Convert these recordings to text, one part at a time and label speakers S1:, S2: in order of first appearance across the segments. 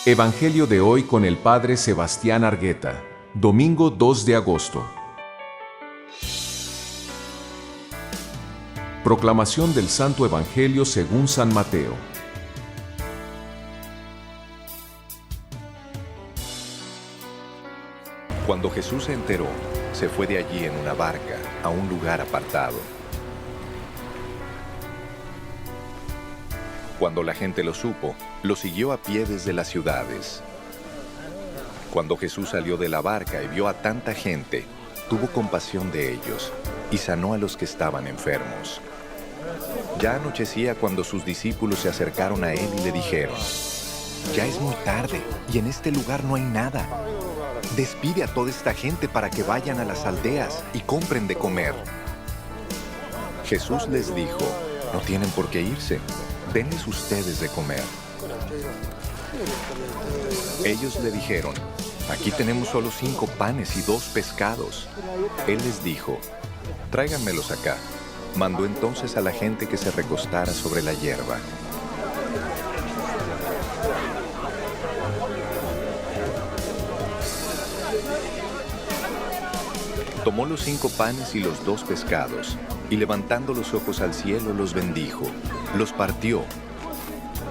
S1: Evangelio de hoy con el Padre Sebastián Argueta, domingo 2 de agosto. Proclamación del Santo Evangelio según San Mateo.
S2: Cuando Jesús se enteró, se fue de allí en una barca a un lugar apartado. Cuando la gente lo supo, lo siguió a pie desde las ciudades. Cuando Jesús salió de la barca y vio a tanta gente, tuvo compasión de ellos y sanó a los que estaban enfermos. Ya anochecía cuando sus discípulos se acercaron a él y le dijeron: «Ya es muy tarde y en este lugar no hay nada. Despide a toda esta gente para que vayan a las aldeas y compren de comer». Jesús les dijo: «No tienen por qué irse. Denles ustedes de comer». Ellos le dijeron: «Aquí tenemos solo 5 panes y 2 pescados». Él les dijo: «Tráiganmelos acá». Mandó entonces a la gente que se recostara sobre la hierba. Tomó los 5 panes y los 2 pescados, y levantando los ojos al cielo los bendijo, los partió,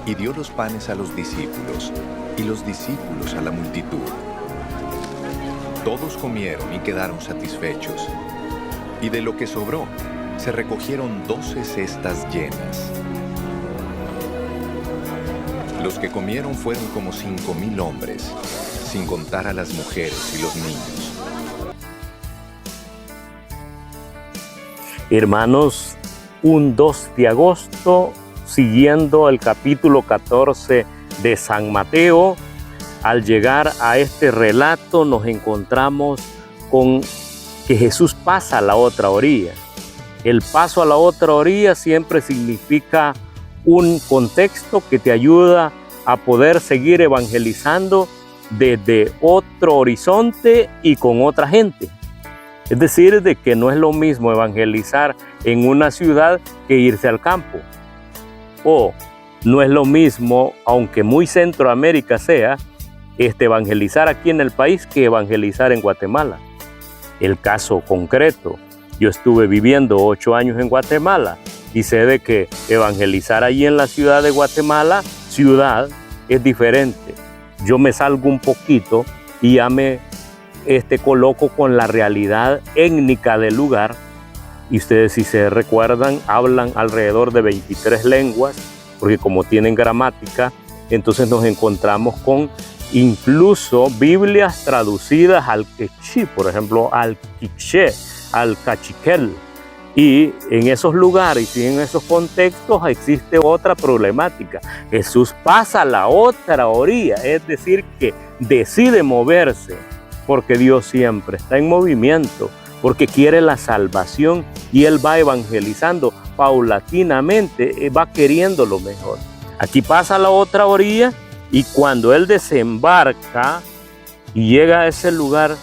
S2: y dio los panes a los discípulos, y los discípulos a la multitud. Todos comieron y quedaron satisfechos, y de lo que sobró, se recogieron 12 cestas llenas. Los que comieron fueron como 5,000 hombres, sin contar a las mujeres y los niños.
S3: Hermanos, un 2 de agosto, siguiendo el capítulo 14 de San Mateo, al llegar a este relato nos encontramos con que Jesús pasa a la otra orilla. El paso a la otra orilla siempre significa un contexto que te ayuda a poder seguir evangelizando desde otro horizonte y con otra gente. Es decir, de que no es lo mismo evangelizar en una ciudad que irse al campo. O no es lo mismo, aunque muy Centroamérica sea, evangelizar aquí en el país que evangelizar en Guatemala. El caso concreto, yo estuve viviendo 8 años en Guatemala y sé de que evangelizar allí en la ciudad de Guatemala, ciudad, es diferente. Yo me salgo un poquito y ya me coloco con la realidad étnica del lugar, y ustedes, si se recuerdan, hablan alrededor de 23 lenguas, porque como tienen gramática, entonces nos encontramos con incluso Biblias traducidas al quechí, por ejemplo, al quiché, al cachiquel. Y en esos lugares y en esos contextos existe otra problemática. Jesús pasa a la otra orilla, es decir, que decide moverse, porque Dios siempre está en movimiento, porque quiere la salvación y Él va evangelizando paulatinamente, va queriendo lo mejor. Aquí pasa a la otra orilla y cuando Él desembarca y llega a ese lugar,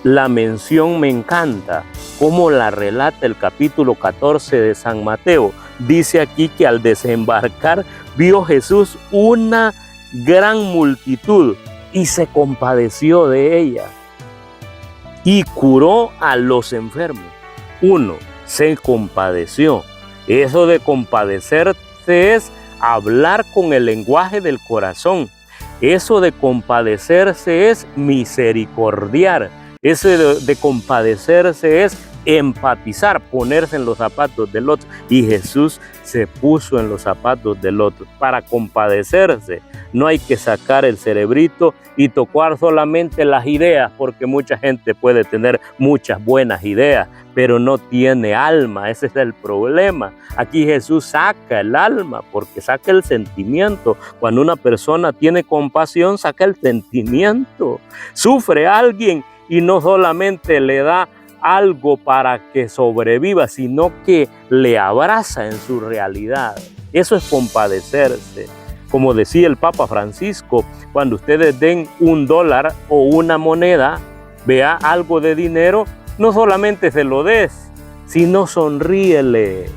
S3: la mención me encanta, cómo la relata el capítulo 14 de San Mateo. Dice aquí que al desembarcar vio Jesús una gran multitud y se compadeció de ella y curó a los enfermos. 1. Se compadeció. Eso de compadecerse es hablar con el lenguaje del corazón. Eso de compadecerse es misericordiar. Eso de compadecerse es empatizar, ponerse en los zapatos del otro. Y Jesús se puso en los zapatos del otro. Para compadecerse no hay que sacar el cerebrito y tocar solamente las ideas, porque mucha gente puede tener muchas buenas ideas, pero no tiene alma. Ese es el problema. Aquí Jesús saca el alma, porque saca el sentimiento. Cuando una persona tiene compasión, saca el sentimiento. Sufre a alguien y no solamente le da algo para que sobreviva, sino que le abraza en su realidad. Eso es compadecerse. Como decía el Papa Francisco, cuando ustedes den $1 o una moneda, vea algo de dinero, no solamente se lo des, sino sonríele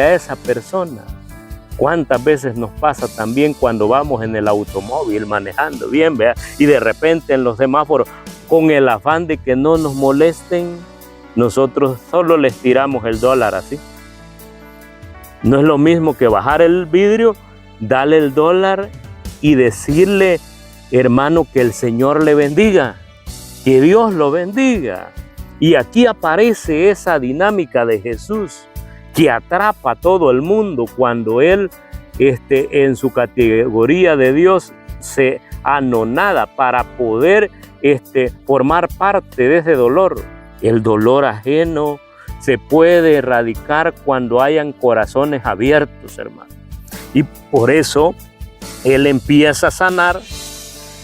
S3: a esa persona. ¿Cuántas veces nos pasa también cuando vamos en el automóvil manejando bien, vea? Y de repente en los semáforos, con el afán de que no nos molesten, nosotros solo les tiramos el dólar así. No es lo mismo que bajar el vidrio, darle el dólar y decirle, hermano, que el Señor le bendiga, que Dios lo bendiga. Y aquí aparece esa dinámica de Jesús que atrapa a todo el mundo cuando Él, en su categoría de Dios, se anonada para poder formar parte de ese dolor. El dolor ajeno se puede erradicar cuando hayan corazones abiertos, hermano. Y por eso Él empieza a sanar,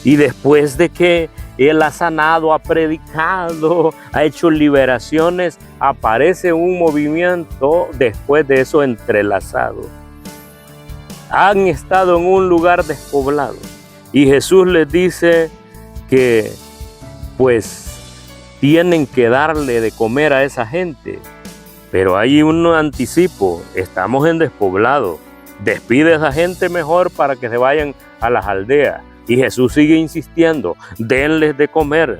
S3: y después de que Él ha sanado, ha predicado, ha hecho liberaciones, aparece un movimiento después de eso entrelazado. Han estado en un lugar despoblado y Jesús les dice que pues tienen que darle de comer a esa gente. Pero hay un anticipo, estamos en despoblado, despide a esa gente mejor para que se vayan a las aldeas. Y Jesús sigue insistiendo, denles de comer,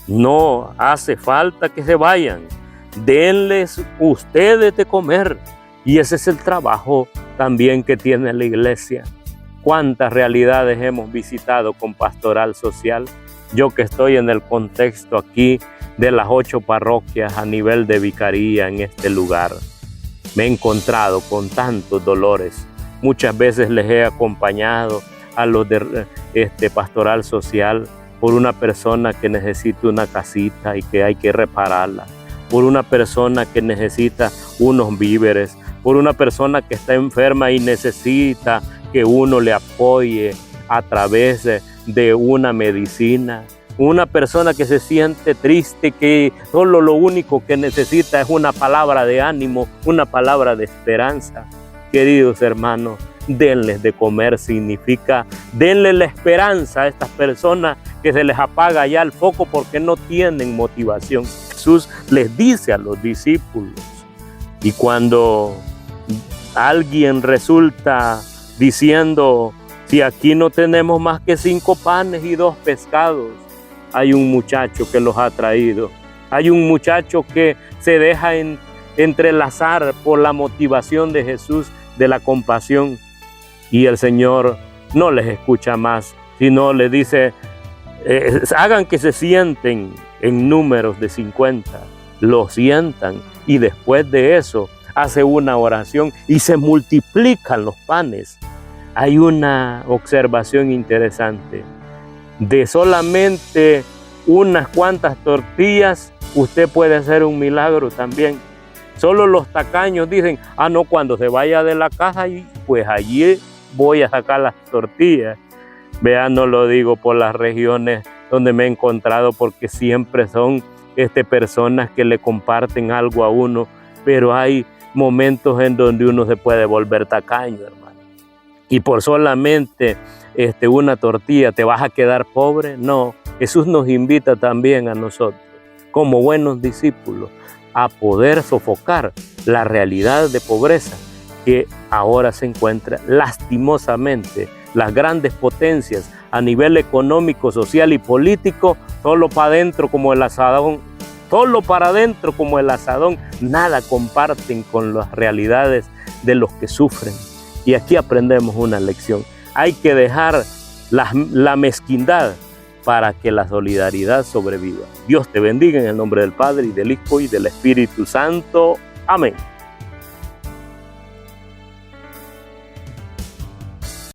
S3: no hace falta que se vayan, denles ustedes de comer. Y ese es el trabajo también que tiene la iglesia. ¿Cuántas realidades hemos visitado con Pastoral Social? Yo que estoy en el contexto aquí de las 8 parroquias a nivel de vicaría en este lugar, me he encontrado con tantos dolores. Muchas veces les he acompañado a los de Pastoral Social por una persona que necesita una casita y que hay que repararla, por una persona que necesita unos víveres, por una persona que está enferma y necesita que uno le apoye a través de una medicina, una persona que se siente triste, que solo lo único que necesita es una palabra de ánimo, una palabra de esperanza. Queridos hermanos, denles de comer significa denle la esperanza a estas personas que se les apaga ya el foco porque no tienen motivación. Jesús les dice a los discípulos, y cuando alguien resulta diciendo, si aquí no tenemos más que 5 panes y 2 pescados, hay un muchacho que los ha traído, hay un muchacho que se deja entrelazar por la motivación de Jesús, de la compasión. Y el Señor no les escucha más, sino les dice, hagan que se sienten en números de 50, lo sientan, y después de eso hace una oración y se multiplican los panes. Hay una observación interesante. De solamente unas cuantas tortillas, usted puede hacer un milagro también. Solo los tacaños dicen, no, cuando se vaya de la casa, pues allí voy a sacar las tortillas. Vean, no lo digo por las regiones donde me he encontrado, porque siempre son personas que le comparten algo a uno, pero hay momentos en donde uno se puede volver tacaño, hermano. Y por solamente una tortilla, ¿te vas a quedar pobre? No, Jesús nos invita también a nosotros, como buenos discípulos, a poder sofocar la realidad de pobreza que ahora se encuentra lastimosamente. Las grandes potencias a nivel económico, social y político, solo para adentro como el asadón, solo para adentro como el asadón, nada comparten con las realidades de los que sufren. Y aquí aprendemos una lección. Hay que dejar la mezquindad para que la solidaridad sobreviva. Dios te bendiga en el nombre del Padre y del Hijo y del Espíritu Santo. Amén.